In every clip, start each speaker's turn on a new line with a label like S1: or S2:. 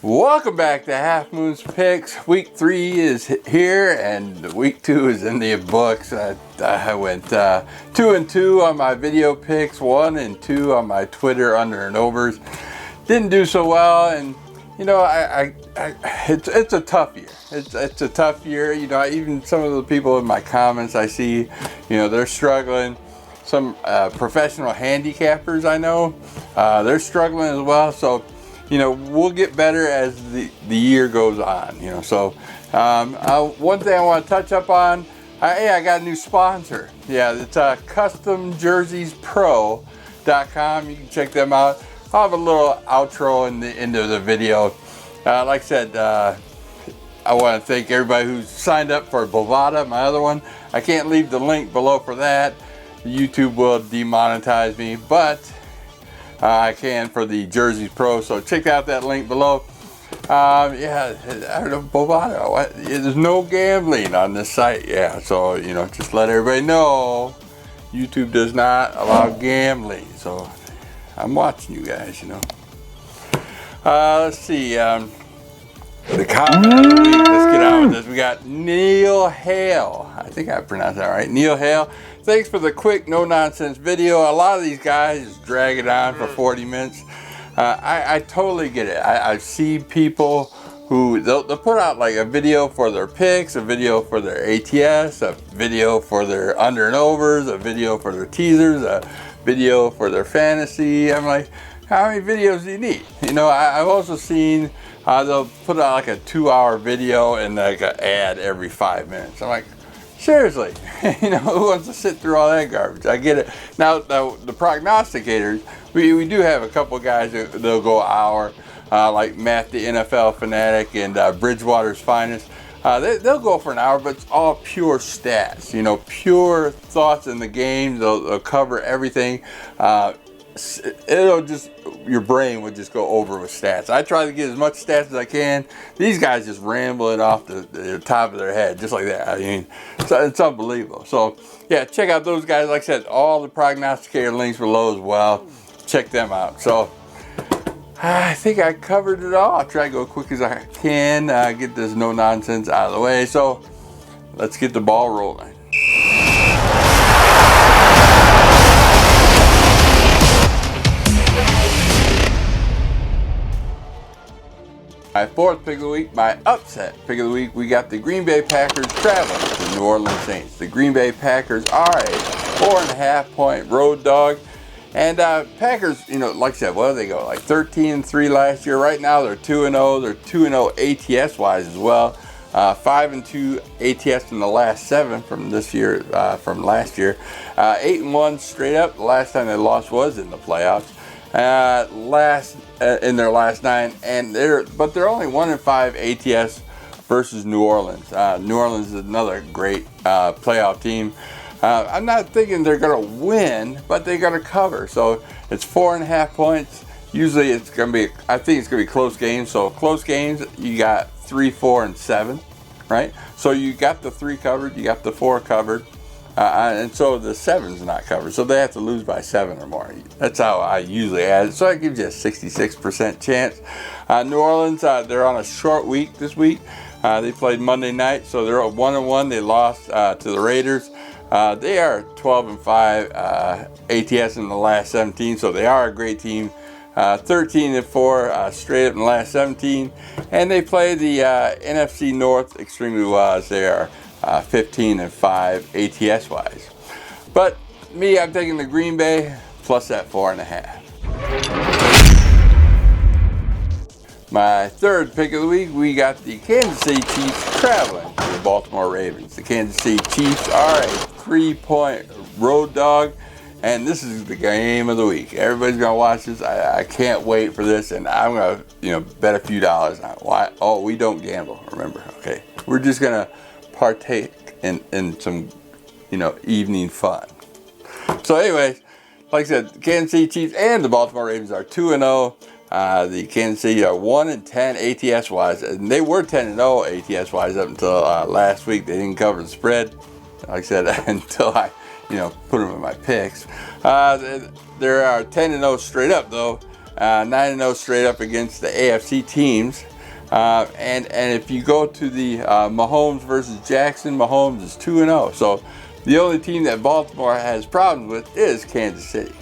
S1: Welcome back to Half Moon's Picks. Week 3 is here and week 2 is in the books. I went 2-2 on my video picks, 1-2 on my Twitter under and overs. Didn't do so well, and you know, it's a tough year. It's a tough year. You know, even some of the people in my comments I see, you know, they're struggling. Some professional handicappers I know, they're struggling as well. So, you know, we'll get better as the year goes on, you know. So one thing I want to touch up on, hey, I got a new sponsor. Yeah, it's CustomJerseyspro.com. You can check them out. I'll have a little outro in the end of the video. Like I said, I want to thank everybody who's signed up for Bovada, my other one. I can't leave the link below for that. YouTube will demonetize me, but I can for the Jerseys Pro, so check out that link below. Yeah, I don't know, Bovada, there's no gambling on this site. Yeah, so, you know, just let everybody know YouTube does not allow gambling. So I'm watching you guys, you know. Let's see, the comment of the week, let's get on with this. We got Neil Hale, I think I pronounced that right, Neil Hale. Thanks for the quick, no-nonsense video. A lot of these guys just drag it on for 40 minutes. I totally get it. I see people who, they'll put out like a video for their picks, a video for their ATS, a video for their under and overs, a video for their teasers, a video for their fantasy. I'm like, how many videos do you need? You know, I've also seen they'll put out like a 2-hour video and like an ad every 5 minutes. I'm like, seriously, you know, who wants to sit through all that garbage? I get it. Now, the prognosticators, we do have a couple guys that they'll go an hour, like Matt the NFL Fanatic and Bridgewater's Finest. They'll go for an hour, but it's all pure stats, you know, pure thoughts in the game. They'll cover everything. It'll just, your brain would just go over with stats. I try to get as much stats as I can. These guys just ramble it off the top of their head, just like that. I mean, it's unbelievable. So, yeah, check out those guys. Like I said, all the prognosticator links below as well. Check them out. So, I think I covered it all. I'll try to go as quick as I can, get this no-nonsense out of the way. So, let's get the ball rolling. My fourth pick of the week, my upset pick of the week, we got the Green Bay Packers traveling to the New Orleans Saints. The Green Bay Packers are a 4.5-point road dog. And Packers, you know, like I said, what do they go? Like 13-3 last year. Right now they're 2-0. They're 2-0 ATS-wise as well. 5-2 ATS in the last 7 from this year, from last year. 8-1 straight up. The last time they lost was in the playoffs. In their last 9, and they're only 1-5 ATS versus New Orleans. New Orleans is another great playoff team. I'm not thinking they're gonna win, but they're gonna cover. So it's 4.5 points. Usually it's gonna be, I think it's gonna be close games. So close games, you got 3, 4, and 7, right? So you got the 3 covered, you got the 4 covered. And so the 7's not covered, so they have to lose by 7 or more. That's how I usually add it. So that gives you a 66% chance. New Orleans, they're on a short week this week. They played Monday night, so they're 1-1. They lost to the Raiders. They are 12-5 ATS in the last 17, so they are a great team. 13-4 straight up in the last 17, and they play the NFC North extremely well as they are 15-5 ATS wise. But me, I'm taking the Green Bay plus that 4.5. My third pick of the week, we got the Kansas City Chiefs traveling to the Baltimore Ravens. The Kansas City Chiefs are a 3-point road dog, and this is the game of the week. Everybody's gonna watch this. I can't wait for this, and I'm gonna, you know, bet a few dollars on it. Why? Oh, we don't gamble, remember? Okay, we're just gonna partake in some, you know, evening fun. So anyways, like I said, the Kansas City Chiefs and the Baltimore Ravens are 2-0. The Kansas City are 1-10 ATS wise, and they were 10-0 ATS wise up until last week. They didn't cover the spread, like I said, until I, you know, put them in my picks. There are 10-0 straight up though, 9-0 straight up against the AFC teams. And if you go to the Mahomes versus Jackson, Mahomes is 2-0. So the only team that Baltimore has problems with is Kansas City.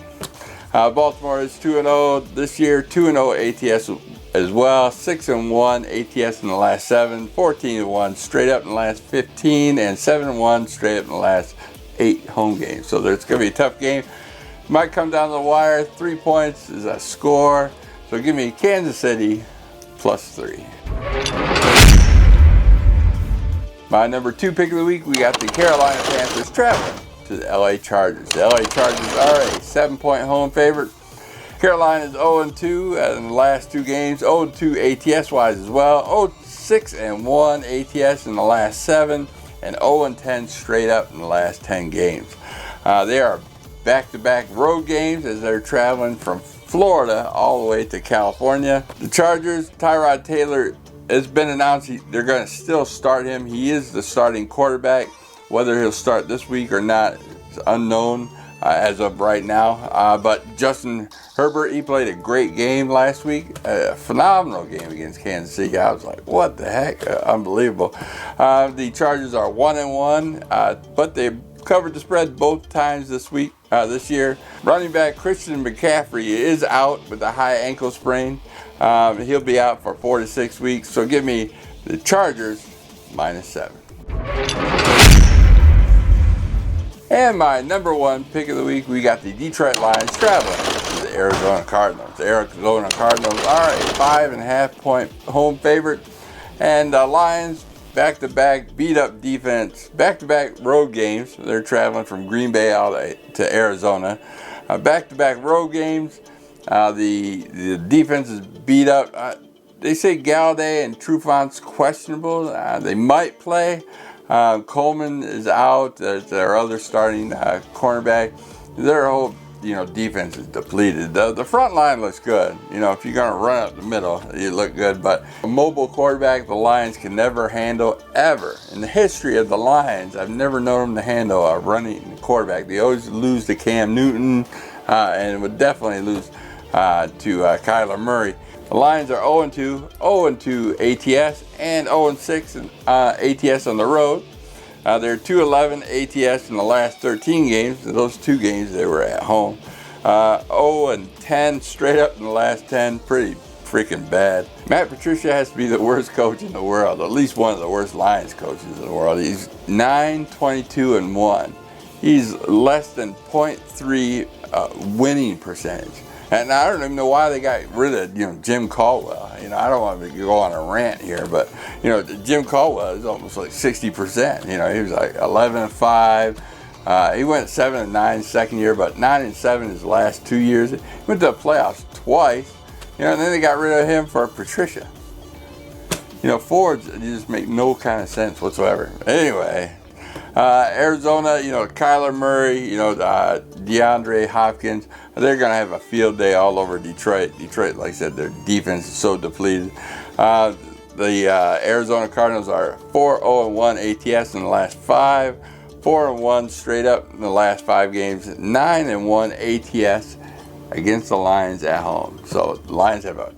S1: Baltimore is 2-0 this year, 2-0 ATS as well, 6-1 ATS in the last 7, 14-1 straight up in the last 15, and 7-1 straight up in the last 8 home games. So it's going to be a tough game. Might come down to the wire. 3 points is a score. So give me Kansas City +3. My number 2 pick of the week, we got the Carolina Panthers traveling to the LA Chargers. The LA Chargers are a 7-point home favorite. Carolina is 0-2 in the last 2 games, 0-2 ATS wise as well, 6-1 ATS in the last 7, and 0-10 straight up in the last 10 games. They are back-to-back road games as they're traveling from Florida all the way to California. The Chargers, Tyrod Taylor, it's been announced they're going to still start him. He is the starting quarterback. Whether he'll start this week or not is unknown as of right now. But Justin Herbert, he played a great game last week. A phenomenal game against Kansas City. I was like, what the heck? Unbelievable. The Chargers are 1-1, but they covered the spread both times this year. Running back Christian McCaffrey is out with a high ankle sprain. He'll be out for 4 to 6 weeks. So give me the Chargers -7. And my number 1 pick of the week, we got the Detroit Lions traveling to the Arizona Cardinals. The Arizona Cardinals are a 5.5-point home favorite. And the Lions, back-to-back beat-up defense, back-to-back road games. They're traveling from Green Bay out to Arizona. Back-to-back road games. The defense is beat up. They say Galladay and Trufont's questionable. They might play. Coleman is out. Their other starting cornerback. Their whole defense is depleted. The front line looks good. If you're going to run up the middle, you look good. But a mobile quarterback, the Lions can never handle ever. In the history of the Lions, I've never known them to handle a running quarterback. They always lose to Cam Newton, and would definitely lose to Kyler Murray. The Lions are 0-2 ATS, and 0-6 ATS on the road. They're 2-11 ATS in the last 13 games. Those 2 games they were at home. 0-10 straight up in the last 10. Pretty freaking bad. Matt Patricia has to be the worst coach in the world, at least one of the worst Lions coaches in the world. He's 9-22-1. He's less than 0.3 winning percentage. And I don't even know why they got rid of Jim Caldwell. I don't want to go on a rant here, but Jim Caldwell is almost like 60%. He was like 11-5. He went 7-9 second year, but 9-7 his last 2 years. He went to the playoffs twice. And then they got rid of him for Patricia. Forwards just make no kind of sense whatsoever. Anyway. Arizona, Kyler Murray, DeAndre Hopkins, they're going to have a field day all over Detroit. Detroit, like I said, their defense is so depleted. The Arizona Cardinals are 4-0-1 ATS in the last 5, 4-1 straight up in the last 5 games, 9-1 ATS against the Lions at home. So the Lions have a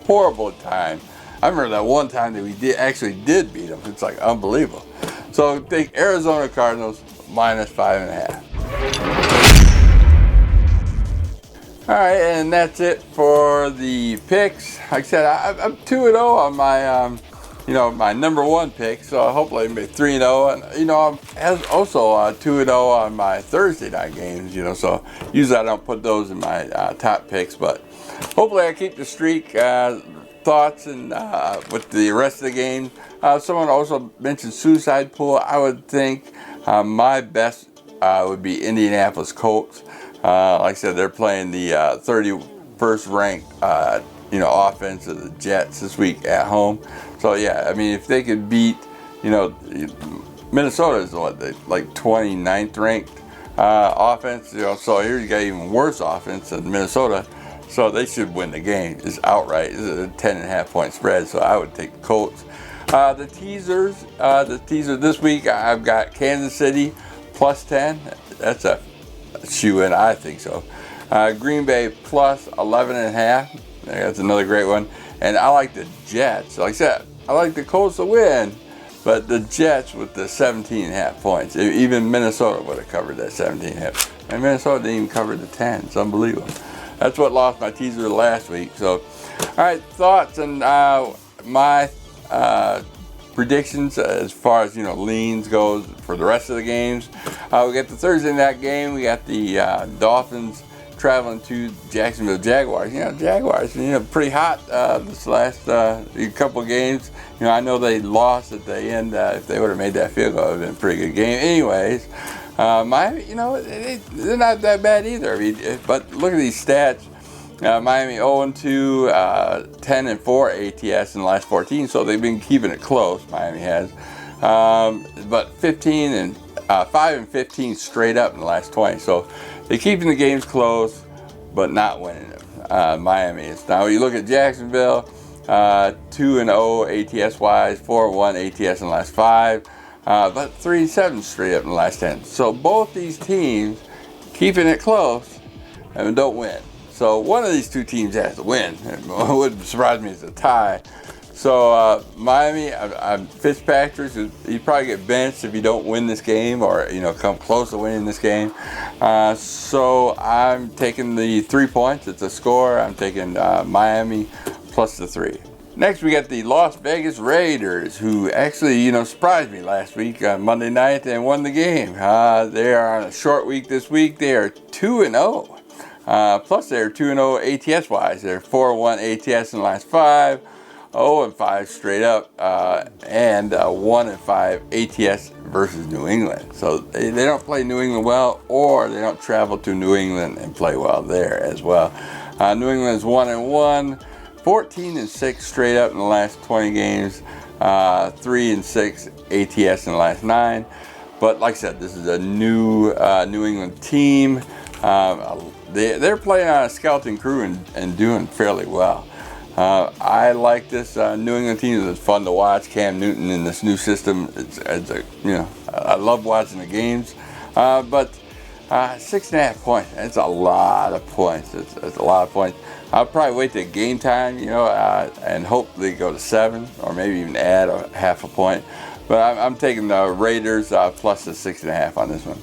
S1: horrible time. I remember that one time that we actually did beat them. It's like unbelievable. So take Arizona Cardinals -5.5. All right, and that's it for the picks. Like I said, I'm 2-0 on my, my number 1 pick. So hopefully maybe 3-0, and I'm also 2-0 on my Thursday night games. So usually I don't put those in my top picks, but hopefully I keep the streak. Thoughts and with the rest of the game. Someone also mentioned suicide pool. I would think my best would be Indianapolis Colts. Like I said, they're playing the 31st ranked offense of the Jets this week at home. So yeah, I mean if they could beat Minnesota is like 29th ranked offense. So here you got even worse offense than Minnesota. So they should win the game. It's outright. It's a 10.5-point spread. So I would take the Colts. The teaser this week, I've got Kansas City +10. That's a shoe-in, I think so. Green Bay plus 11.5. That's another great one. And I like the Jets. Like I said, I like the Colts to win, but the Jets with the 17.5 points. Even Minnesota would have covered that 17.5. And Minnesota didn't even cover the 10. It's unbelievable. That's what lost my teaser last week. So, all right, thoughts and my predictions as far as leans goes for the rest of the games. We got the Thursday night game. We got the Dolphins traveling to Jacksonville Jaguars. Jaguars, pretty hot this last couple games. I know they lost at the end. If they would have made that field goal, it would have been a pretty good game. Anyways, Miami, they're not that bad either. But look at these stats. Miami 0-2, 10-4 ATS in the last 14, so they've been keeping it close. Miami has, but 5-15 straight up in the last 20. So they're keeping the games close, but not winning them. Miami is. Now you look at Jacksonville, 2-0 ATS wise, 4-1 ATS in the last 5, but 3-7 straight up in the last 10. So both these teams keeping it close and don't win. So one of these two teams has to win. It wouldn't surprise me if it's a tie. So Miami, Fitzpatrick, he'd probably get benched if you don't win this game or come close to winning this game. So I'm taking the 3 points. It's a score. I'm taking Miami plus the 3. Next, we got the Las Vegas Raiders, who actually, surprised me last week on Monday night and won the game. They are on a short week this week. They are 2-0. Plus, they're 2-0 ATS wise. They're 4-1 ATS in the last 5, 0-5 straight up, and 1-5 ATS versus New England. So they don't play New England well, or they don't travel to New England and play well there as well. New England is 1-1, 14-6 straight up in the last 20 games, 3-6 ATS in the last 9. But like I said, this is a new New England team. They're playing on a skeleton crew and doing fairly well. I like this New England team. It's fun to watch. Cam Newton in this new system. I love watching the games. But 6.5 points. It's a lot of points. It's a lot of points. I'll probably wait till game time, and hope they go to 7 or maybe even add a half a point. But I'm taking the Raiders plus the 6.5 on this one.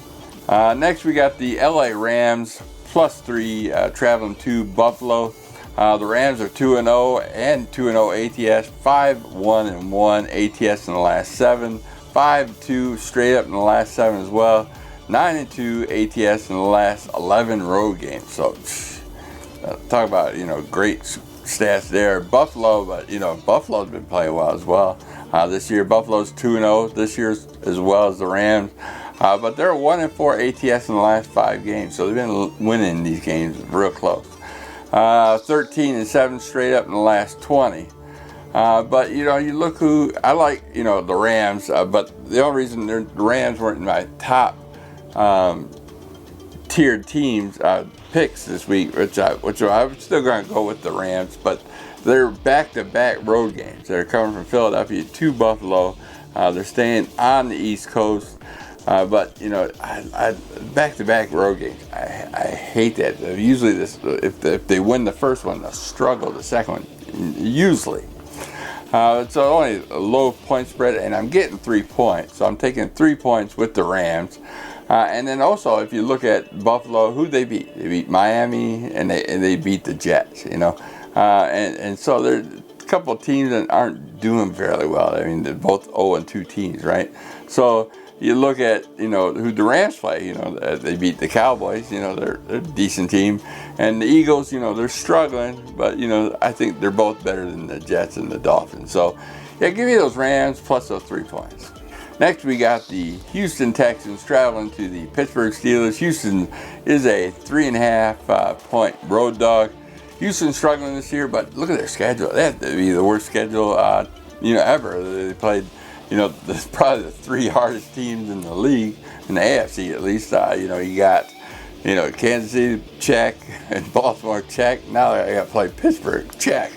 S1: Next, we got the LA Rams plus 3 traveling to Buffalo. The Rams are 2-0 and 2-0 ATS, 5-1-1 ATS in the last 7, 5-2 straight up in the last 7 as well, 9-2 ATS in the last 11 road games. So talk about great stats there. Buffalo, but Buffalo's been playing well as well. This year Buffalo's 2-0 this year as well as the Rams. But they're 1-4 ATS in the last 5 games, so they've been winning these games real close. 13-7 straight up in the last 20. But you look who I like. The Rams. But the only reason the Rams weren't in my top tiered teams picks this week, which I'm still going to go with the Rams. But they're back-to-back road games. They're coming from Philadelphia to Buffalo. They're staying on the East Coast. But back-to-back road games, I hate that. Usually, if they win the first one, they'll struggle the second one. Usually, so only a low point spread, and I'm getting 3 points. So I'm taking 3 points with the Rams. And then also, if you look at Buffalo, who they beat? They beat Miami, and they beat the Jets. And so there's a couple of teams that aren't doing fairly well. I mean, they're both 0-2 teams, right? So you look at who the Rams play. They beat the Cowboys. They're a decent team, and the Eagles. They're struggling, but I think they're both better than the Jets and the Dolphins. So yeah, give me those Rams plus those 3 points. Next, we got the Houston Texans traveling to the Pittsburgh Steelers. Houston is a 3.5 point road dog. Houston's struggling this year, but look at their schedule. They have to be the worst schedule ever. They played. Probably the 3 hardest teams in the league, in the AFC at least. You got, Kansas City, check, and Baltimore, check. Now they got to play Pittsburgh, check.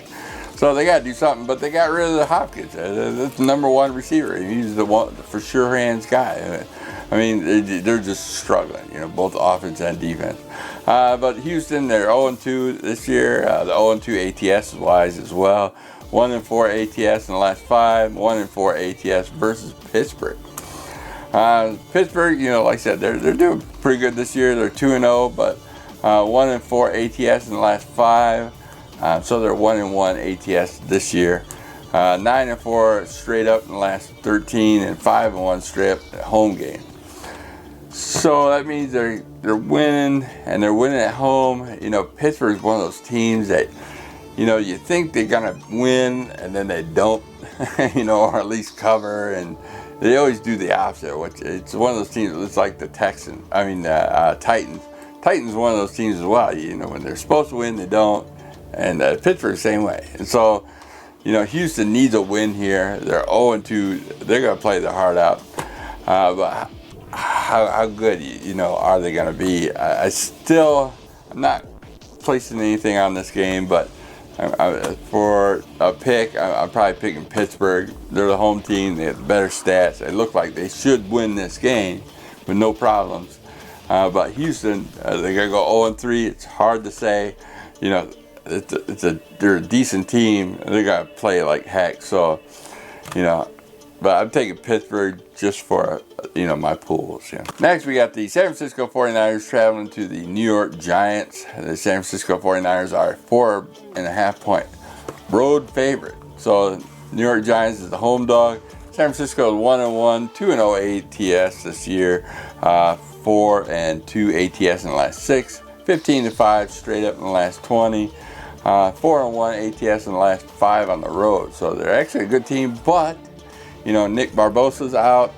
S1: So they got to do something, but they got rid of the Hopkins. That's the number 1 receiver. He's the one for sure hands guy. I mean, they're just struggling, both offense and defense. But Houston, they're 0-2 this year. The 0-2 ATS is wise as well. 1-4 ATS in the last 5. 1-4 ATS versus Pittsburgh. Pittsburgh, like I said, they're doing pretty good this year. They're 2-0, but 1-4 ATS in the last 5. So they're 1-1 ATS this year. 9-4 straight up in the last 13, and 5-1 straight up at home game. So that means they're winning, and they're winning at home. Pittsburgh's one of those teams that, you think they're gonna win, and then they don't, or at least cover, and they always do the opposite. Which it's one of those teams. It's like the Titans. Titans one of those teams as well. When they're supposed to win, they don't, and Pittsburgh same way. And so, Houston needs a win here. They're 0-2. They're gonna play their heart out, but how good, are they going to be? I'm not placing anything on this game, but for a pick, I'm probably picking Pittsburgh. They're the home team. They have better stats. They look like they should win this game with no problems. But Houston, they're going to go 0-3. It's hard to say. They're a decent team. They're going to play like heck. So, but I'm taking Pittsburgh just for, my pools. Next, we got the San Francisco 49ers traveling to the New York Giants. The San Francisco 49ers are 4.5 point road favorite. So New York Giants is the home dog. San Francisco is 1-1, 2-0 ATS this year. 4-2 ATS in the last 6. 15-5 straight up in the last 20. 4-1 ATS in the last 5 on the road. So they're actually a good team, but Nick Barbosa's out.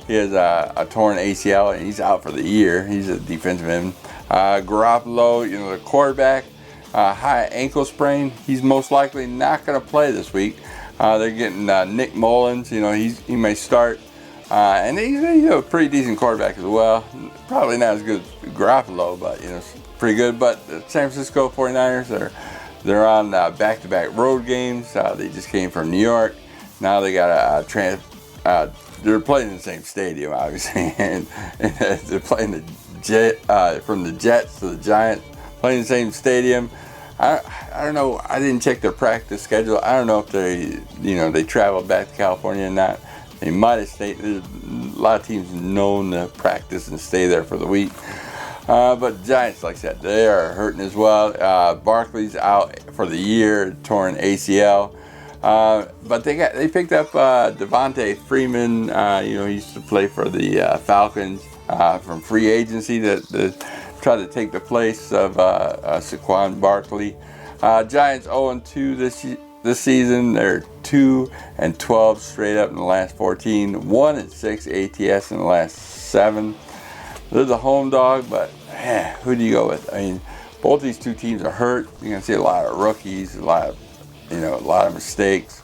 S1: He has a torn ACL, and he's out for the year. He's a defensive end. Garoppolo, the quarterback, high ankle sprain. He's most likely not going to play this week. They're getting Nick Mullins. He may start. And he's a pretty decent quarterback as well. Probably not as good as Garoppolo, but pretty good. But the San Francisco 49ers, they're on back-to-back road games. They just came from New York. Now they got they're playing in the same stadium, obviously, and they're playing from the Jets to the Giants, playing in the same stadium. I don't know. I didn't check their practice schedule. I don't know if they traveled back to California or not. They might have stayed. There's a lot of teams known to practice and stay there for the week. But Giants, like I said, they are hurting as well. Barkley's out for the year, torn ACL. But they picked up Devontae Freeman. He used to play for the Falcons from free agency to try to take the place of Saquon Barkley. Giants 0-2 this season. They're 2-12 straight up in the last 14. 1-6 ATS in the last 7. They're the home dog, but who do you go with? I mean, both these two teams are hurt. You're gonna see a lot of rookies, a lot of mistakes.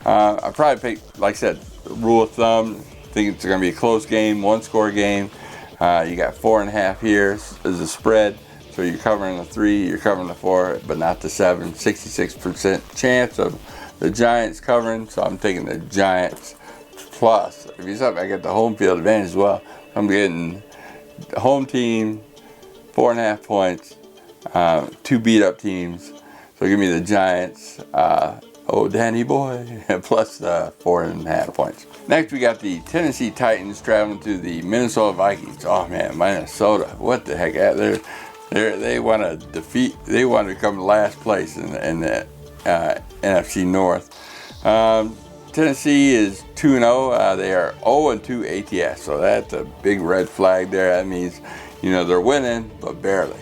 S1: I probably pick, like I said, rule of thumb. Think it's gonna be a close game, 1-score game. You got 4.5 here as a spread. So you're covering the 3, you're covering the 4, but not the 7. 66% chance of the Giants covering. So I'm taking the Giants plus. If you saw, I get the home field advantage as well. I'm getting the home team, 4.5 points, 2 beat up teams. So give me the Giants, Danny boy, plus 4.5 points. Next, we got the Tennessee Titans traveling to the Minnesota Vikings. Oh man, Minnesota, what the heck? They want to defeat. They want to come last place in the NFC North. Tennessee is 2-0. They are 0-2 ATS. So that's a big red flag there. That means they're winning, but barely.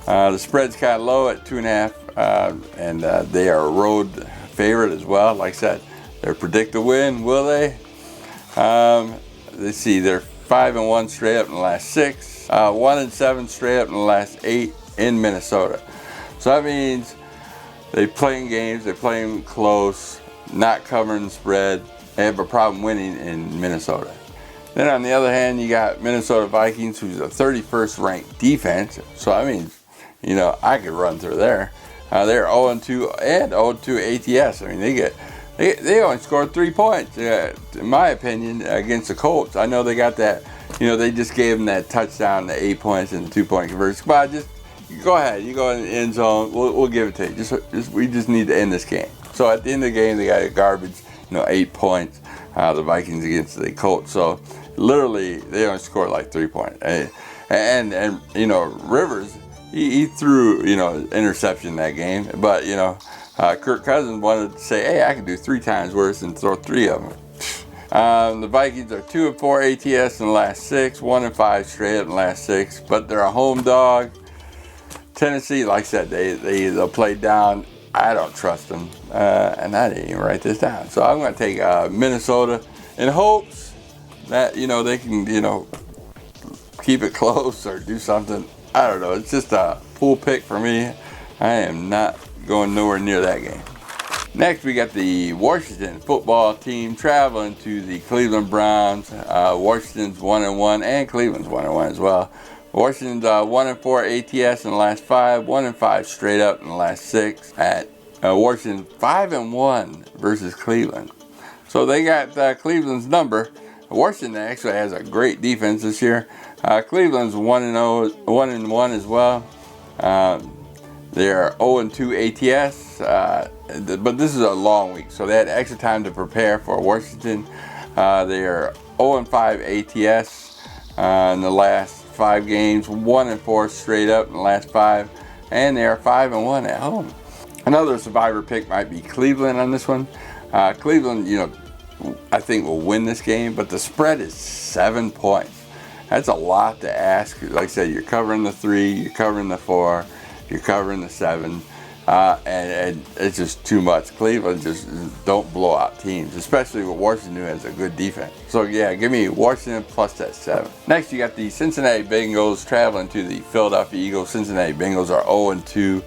S1: The spread's kind of low at 2.5, and they are a road favorite as well. Like I said, they're predicted to win. Will they? Let's see. They're 5-1 straight up in the last 6. 1-7 straight up in the last 8 in Minnesota. So that means they playing games. They playing close, not covering the spread. They have a problem winning in Minnesota. Then on the other hand, you got Minnesota Vikings, who's a 31st ranked defense. So I mean, I could run through there. They're 0-2 and 0-2 ATS. I mean, they only scored 3 points, in my opinion, against the Colts. I know they got that. They just gave them that touchdown, the 8 points and the 2-point conversion. But go ahead. You go in the end zone. We'll give it to you. We just need to end this game. So at the end of the game, they got a garbage, 8 points. The Vikings against the Colts. So literally, they only scored like 3 points. And Rivers, he threw, interception in that game. But, Kirk Cousins wanted to say, hey, I can do 3 times worse and throw 3 of them. The Vikings are 2-4 ATS in the last 6, 1-5 straight up in the last 6. But they're a home dog. Tennessee, like I said, they'll play down. I don't trust them, and I didn't even write this down. So I'm going to take Minnesota in hopes that, they can, keep it close or do something. I don't know. It's just a pool pick for me. I am not going nowhere near that game. Next, we got the Washington football team traveling to the Cleveland Browns. Washington's 1-1, and Cleveland's 1-1 as well. Washington's 1-4 ATS in the last 5, 1-5 straight up in the last 6. At Washington's 5-1 versus Cleveland. So they got Cleveland's number. Washington actually has a great defense this year. Cleveland's 1-1 as well. They're 0-2 ATS, but this is a long week, so they had extra time to prepare for Washington. They are 0-5 ATS in the last 5 games, 1-4 straight up in the last 5, and they are 5-1 at home. Another survivor pick might be Cleveland on this one. Cleveland, I think will win this game, but the spread is 7 points. That's a lot to ask. Like I said, you're covering the 3, you're covering the 4, you're covering the 7, and it's just too much. Cleveland just don't blow out teams, especially with Washington, who has a good defense. So yeah, give me Washington plus that 7. Next, you got the Cincinnati Bengals traveling to the Philadelphia Eagles. Cincinnati Bengals are 0-2.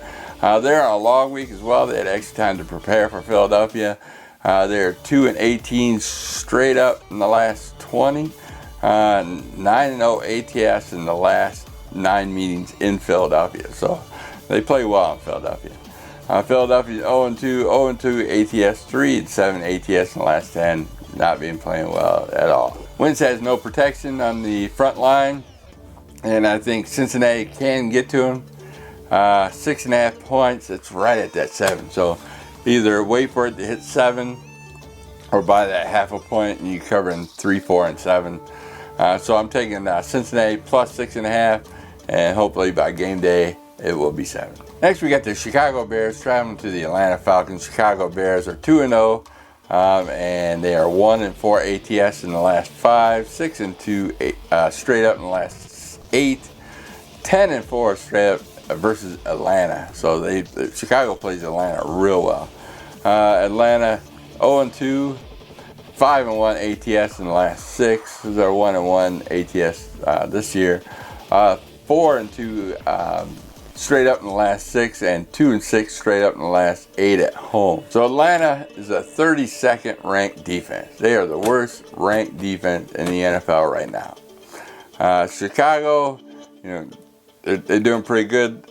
S1: They're on a long week as well. They had extra time to prepare for Philadelphia. They're 2-18 straight up in the last 20. 9-0 ATS in the last 9 meetings in Philadelphia. So they play well in Philadelphia. Philadelphia's 0-2 ATS, 3-7 ATS in the last 10. Not been playing well at all. Wentz has no protection on the front line, and I think Cincinnati can get to him. 6.5 points. It's right at that 7. So either wait for it to hit 7 or buy that half a point and you cover in 3, 4, and 7. So I'm taking Cincinnati plus 6.5, and hopefully by game day it will be 7. Next, we got the Chicago Bears traveling to the Atlanta Falcons. Chicago Bears are 2-0, and they are 1-4 ATS in the last 5, 6-2 straight up in the last 8, 10-4 straight up versus Atlanta. So Chicago plays Atlanta real well. Atlanta 0-2, 5-1 ATS in the last 6. They're 1-1 ATS this year. 4-2 straight up in the last 6, and 2-6 straight up in the last 8 at home. So Atlanta is a 32nd ranked defense. They are the worst ranked defense in the NFL right now. Chicago, they're doing pretty good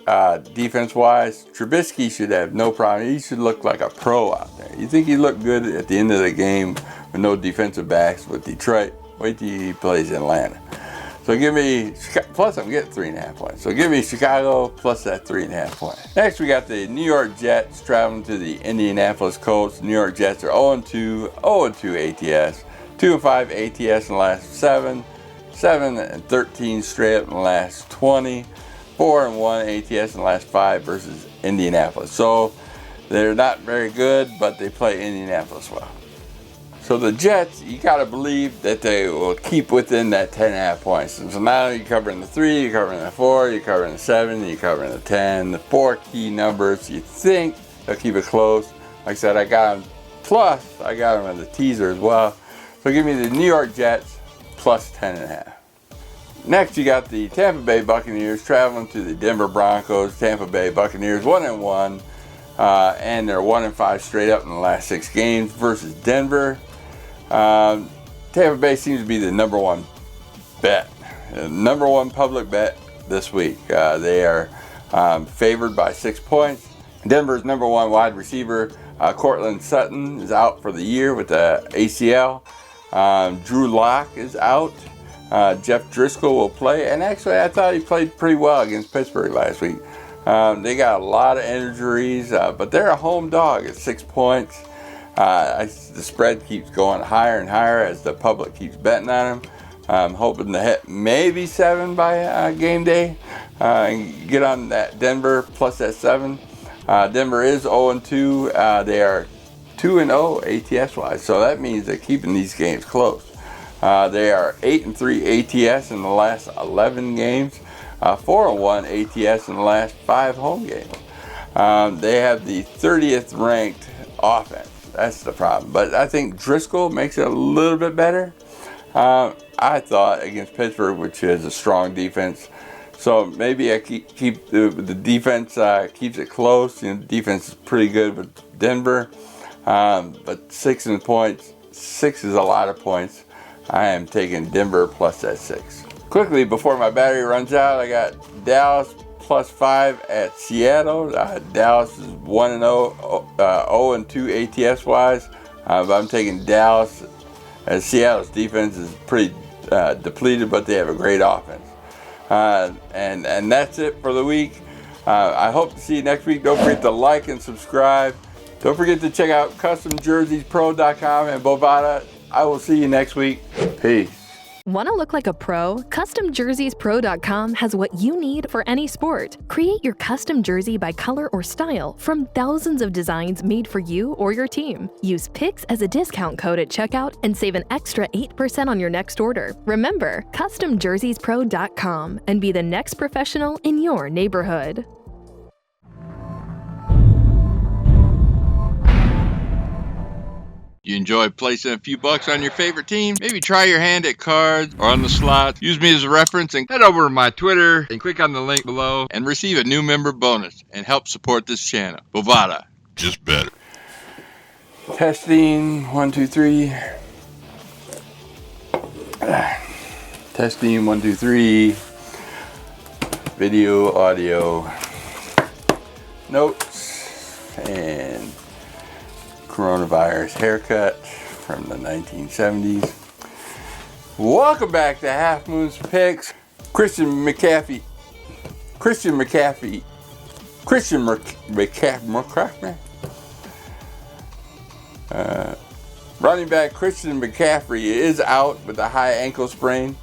S1: defense-wise. Trubisky should have no problem. He should look like a pro out there. You think he looked good at the end of the game with no defensive backs with Detroit? Wait till he plays in Atlanta. So give me, plus I'm getting 3.5 points. So give me Chicago plus that 3.5 points. Next, we got the New York Jets traveling to the Indianapolis Colts. New York Jets are 0-2 ATS, 2-5 ATS in the last 7, 7-13 straight up in the last 20, 4-1 ATS in the last 5 versus Indianapolis. So they're not very good, but they play Indianapolis well. So the Jets, you got to believe that they will keep within that 10.5 points. And so now you're covering the 3, you're covering the 4, you're covering the 7, you're covering the 10. The 4 key numbers, you think they'll keep it close. Like I said, I got them. Plus, I got them in the teaser as well. So give me the New York Jets plus 10.5. Next, you got the Tampa Bay Buccaneers traveling to the Denver Broncos. Tampa Bay Buccaneers 1-1, and they're 1-5 straight up in the last 6 games versus Denver. Tampa Bay seems to be the number 1 bet, number 1 public bet this week. They are favored by 6 points. Denver's number 1 wide receiver, Cortland Sutton, is out for the year with the ACL. Drew Lock is out. Jeff Driscoll will play, and actually I thought he played pretty well against Pittsburgh last week. They got a lot of injuries, but they're a home dog at 6 points. The spread keeps going higher and higher as the public keeps betting on them. I'm hoping to hit maybe 7 by game day and get on that Denver plus that 7. Denver is 0-2. They are 2-0 ATS wise, so that means they're keeping these games close. They are 8-3 ATS in the last 11 games, 4-1 ATS in the last 5 home games. They have the 30th ranked offense. That's the problem. But I think Driscoll makes it a little bit better. I thought against Pittsburgh, which is a strong defense. So maybe I keep the defense keeps it close. The defense is pretty good with Denver. But 6 points. 6 is a lot of points. I am taking Denver plus that 6. Quickly, before my battery runs out, I got Dallas plus 5 at Seattle. Dallas is 1-0, 0-2 ATS wise. But I'm taking Dallas, as Seattle's defense is pretty depleted, but they have a great offense. And that's it for the week. I hope to see you next week. Don't forget to like and subscribe. Don't forget to check out CustomJerseyPro.com and Bovada. I will see you next week. Peace.
S2: Want to look like a pro? CustomJerseyPro.com has what you need for any sport. Create your custom jersey by color or style from thousands of designs made for you or your team. Use PIX as a discount code at checkout and save an extra 8% on your next order. Remember, CustomJerseysPro.com and be the next professional in your neighborhood.
S3: You enjoy placing a few bucks on your favorite team? Maybe try your hand at cards or on the slots. Use me as a reference and head over to my Twitter and click on the link below and receive a new member bonus and help support this channel. Bovada, just better.
S1: Testing, 1, 2, 3. Testing, 1, 2, 3. Video, audio, notes, and coronavirus haircut from the 1970s. Welcome back to Half Moon's Picks. Christian McCaffrey. Running back Christian McCaffrey is out with a high ankle sprain.